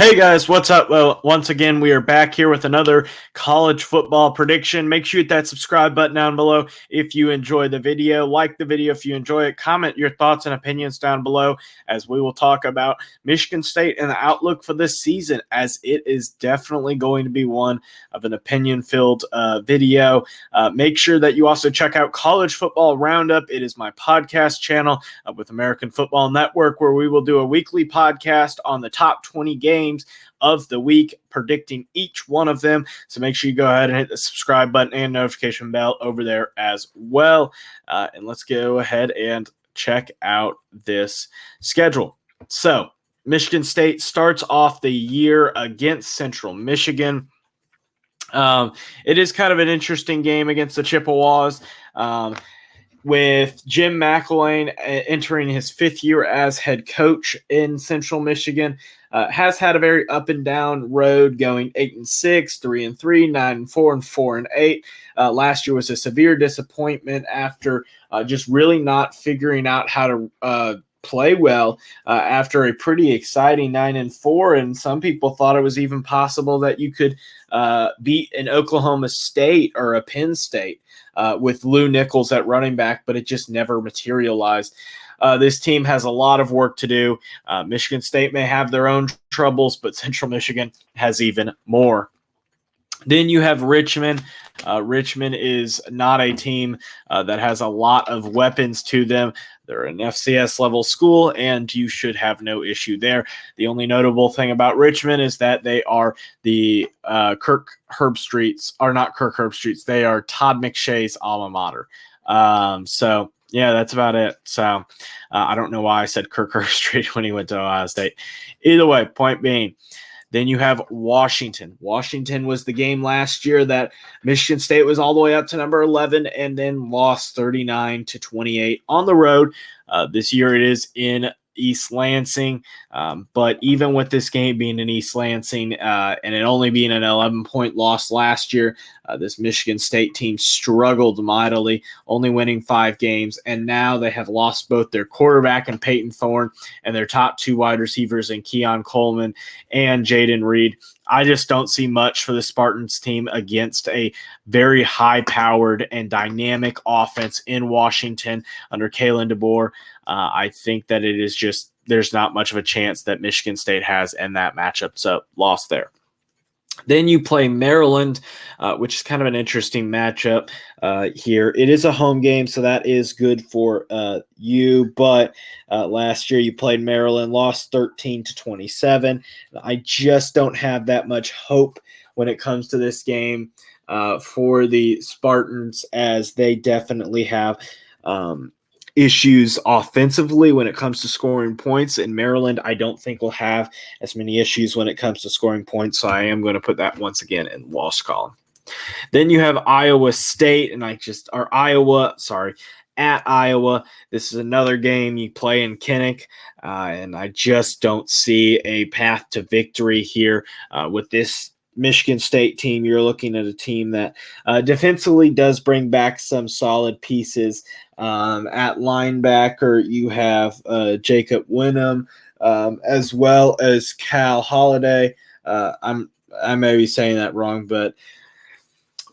Hey guys, what's up? Well, once again, we are back here with another college football prediction. Make sure you hit that subscribe button down below if you enjoy the video. Like the video if you enjoy it. Comment your thoughts and opinions down below as we will talk about Michigan State and the outlook for this season, as it is definitely going to be one of an opinion-filled video. Make sure that you also check out College Football Roundup. It is my podcast channel with American Football Network, where we will do a weekly podcast on the top 20 games of the week, predicting each one of them. So make sure you go ahead and hit the subscribe button and notification bell over there as well. And let's go ahead and check out this schedule. So Michigan State starts off the year against Central Michigan. It is kind of an interesting game against the Chippewas. With Jim McElwain entering his fifth year as head coach in Central Michigan, has had a very up and down road, going 8-6, 3-3, 9-4, and 4-8. Last year was a severe disappointment after just really not figuring out how to play well after a pretty exciting 9-4, and some people thought it was even possible that you could beat an Oklahoma State or a Penn State with Lou Nichols at running back, but it just never materialized. This team has a lot of work to do. Michigan State may have their own troubles, but Central Michigan has even more. Then you have Richmond. Richmond is not a team that has a lot of weapons to them. They're an FCS level school, and you should have no issue there. The only notable thing about Richmond is that they are the Kirk Herbstreit's, or not Kirk Herbstreit's, they are Todd McShay's alma mater. So yeah, that's about it. So I don't know why I said Kirk Herbstreit when he went to Ohio State. Either way, point being, then you have Washington. Washington was the game last year that Michigan State was all the way up to number 11 and then lost 39-28 on the road. This year it is in East Lansing. But even with this game being in East Lansing and it only being an 11-point loss last year, this Michigan State team struggled mightily, only winning 5 games. And now they have lost both their quarterback in Peyton Thorne and their top 2 wide receivers in Keon Coleman and Jaden Reed. I just don't see much for the Spartans team against a very high-powered and dynamic offense in Washington under Kalen DeBoer. I think that it is just, there's not much of a chance that Michigan State has in that matchup, so lost there. Then you play Maryland, which is kind of an interesting matchup here. It is a home game, so that is good for you. But last year you played Maryland, lost 13-27. I just don't have that much hope when it comes to this game for the Spartans, as they definitely have issues offensively when it comes to scoring points. In Maryland, I don't think will have as many issues when it comes to scoring points, so I am going to put that once again in loss column. Then you have Iowa State, and at Iowa. This is another game you play in Kinnick, and I just don't see a path to victory here with this Michigan State team. You're looking at a team that defensively does bring back some solid pieces. At linebacker, you have Jacob Winham, as well as Cal Holiday. I may be saying that wrong, but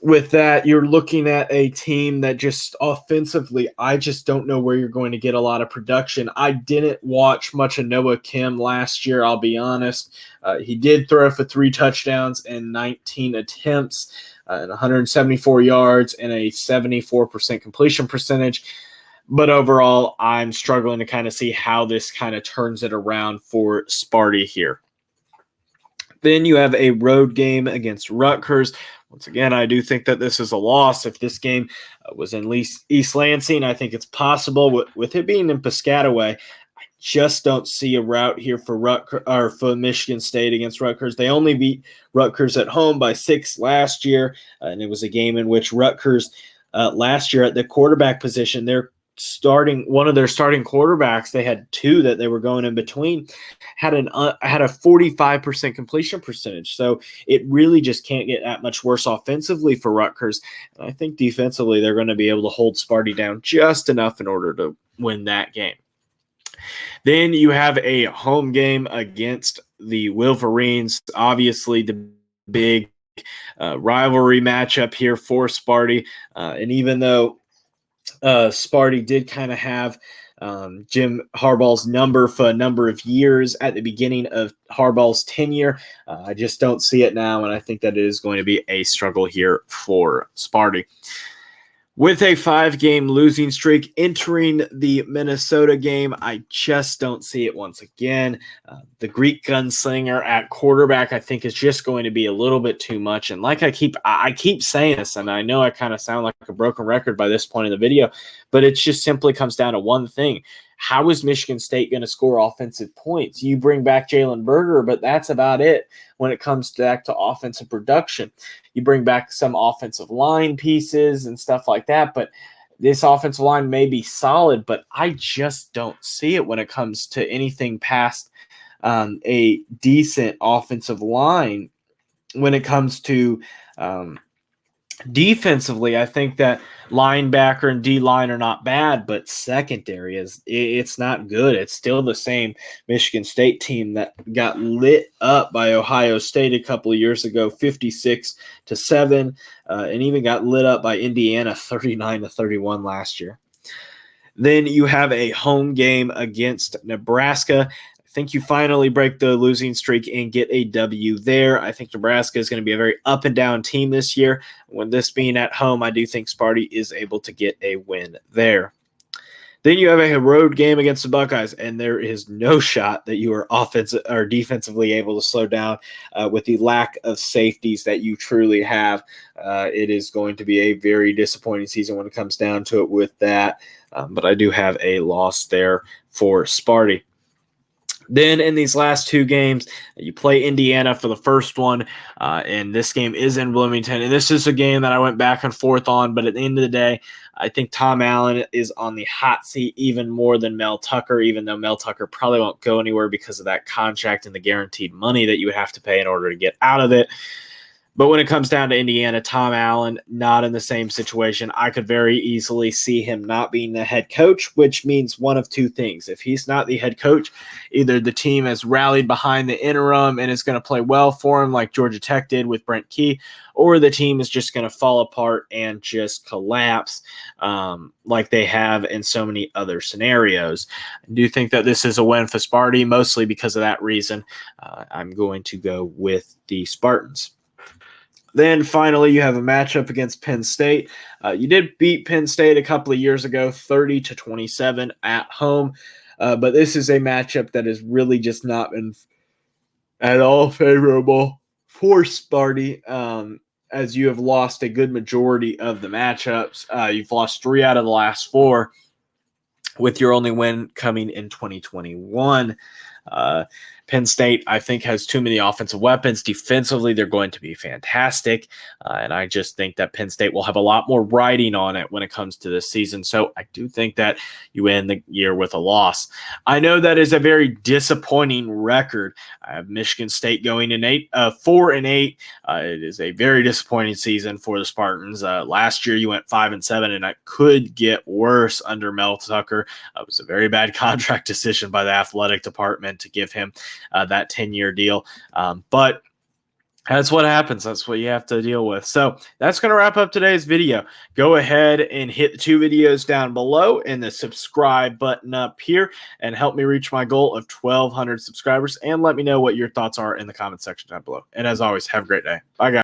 with that, you're looking at a team that just offensively, I just don't know where you're going to get a lot of production. I didn't watch much of Noah Kim last year, I'll be honest. He did throw for 3 touchdowns and 19 attempts and 174 yards and a 74% completion percentage. But overall, I'm struggling to kind of see how this kind of turns it around for Sparty here. Then you have a road game against Rutgers. Once again, I do think that this is a loss. If this game was in East Lansing, I think it's possible. With it being in Piscataway, I just don't see a route here for Michigan State against Rutgers. They only beat Rutgers at home by 6 last year, and it was a game in which Rutgers last year at the quarterback position, one of their starting quarterbacks, they had 2 that they were going in between, had a 45% completion percentage. So it really just can't get that much worse offensively for Rutgers. And I think defensively they're going to be able to hold Sparty down just enough in order to win that game. Then you have a home game against the Wolverines. Obviously, the big rivalry matchup here for Sparty. And even though Sparty did kind of have Jim Harbaugh's number for a number of years at the beginning of Harbaugh's tenure, I just don't see it now, and I think that it is going to be a struggle here for Sparty. With a 5-game losing streak entering the Minnesota game, I just don't see it once again. The Greek gunslinger at quarterback, I think, is just going to be a little bit too much. And like I keep saying this, and I know I kind of sound like a broken record by this point in the video, but it just simply comes down to one thing. How is Michigan State going to score offensive points? You bring back Jalen Berger, but that's about it when it comes back to offensive production. You bring back some offensive line pieces and stuff like that, but this offensive line may be solid, but I just don't see it when it comes to anything past a decent offensive line. When it comes to defensively, I think that linebacker and D-line are not bad, but secondary it's not good. It's still the same Michigan State team that got lit up by Ohio State a couple of years ago, 56-7, and even got lit up by Indiana 39-31 last year. Then you have a home game against Nebraska. I think you finally break the losing streak and get a W there. I think Nebraska is going to be a very up and down team this year. When this being at home, I do think Sparty is able to get a win there. Then you have a road game against the Buckeyes, and there is no shot that you are offensive or defensively able to slow down with the lack of safeties that you truly have. It is going to be a very disappointing season when it comes down to it with that. But I do have a loss there for Sparty. Then in these last 2 games, you play Indiana for the first one, and this game is in Bloomington. And this is a game that I went back and forth on, but at the end of the day, I think Tom Allen is on the hot seat even more than Mel Tucker, even though Mel Tucker probably won't go anywhere because of that contract and the guaranteed money that you would have to pay in order to get out of it. But when it comes down to Indiana, Tom Allen, not in the same situation. I could very easily see him not being the head coach, which means one of 2 things. If he's not the head coach, either the team has rallied behind the interim and is going to play well for him like Georgia Tech did with Brent Key, or the team is just going to fall apart and just collapse like they have in so many other scenarios. I do think that this is a win for Sparty, mostly because of that reason. I'm going to go with the Spartans. Then finally, you have a matchup against Penn State. You did beat Penn State a couple of years ago, 30-27 at home. But this is a matchup that has really just not been at all favorable for Sparty, as you have lost a good majority of the matchups. You've lost 3 out of the last 4, with your only win coming in 2021. Penn State, I think, has too many offensive weapons. Defensively, they're going to be fantastic. And I just think that Penn State will have a lot more riding on it when it comes to this season. So I do think that you end the year with a loss. I know that is a very disappointing record. I have Michigan State going in 4-8. It is a very disappointing season for the Spartans. Last year, you went 5-7, and it could get worse under Mel Tucker. It was a very bad contract decision by the athletic department to give him that 10-year deal. But that's what happens. That's what you have to deal with. So that's going to wrap up today's video. Go ahead and hit the 2 videos down below and the subscribe button up here and help me reach my goal of 1,200 subscribers. And let me know what your thoughts are in the comment section down below. And as always, have a great day. Bye, guys.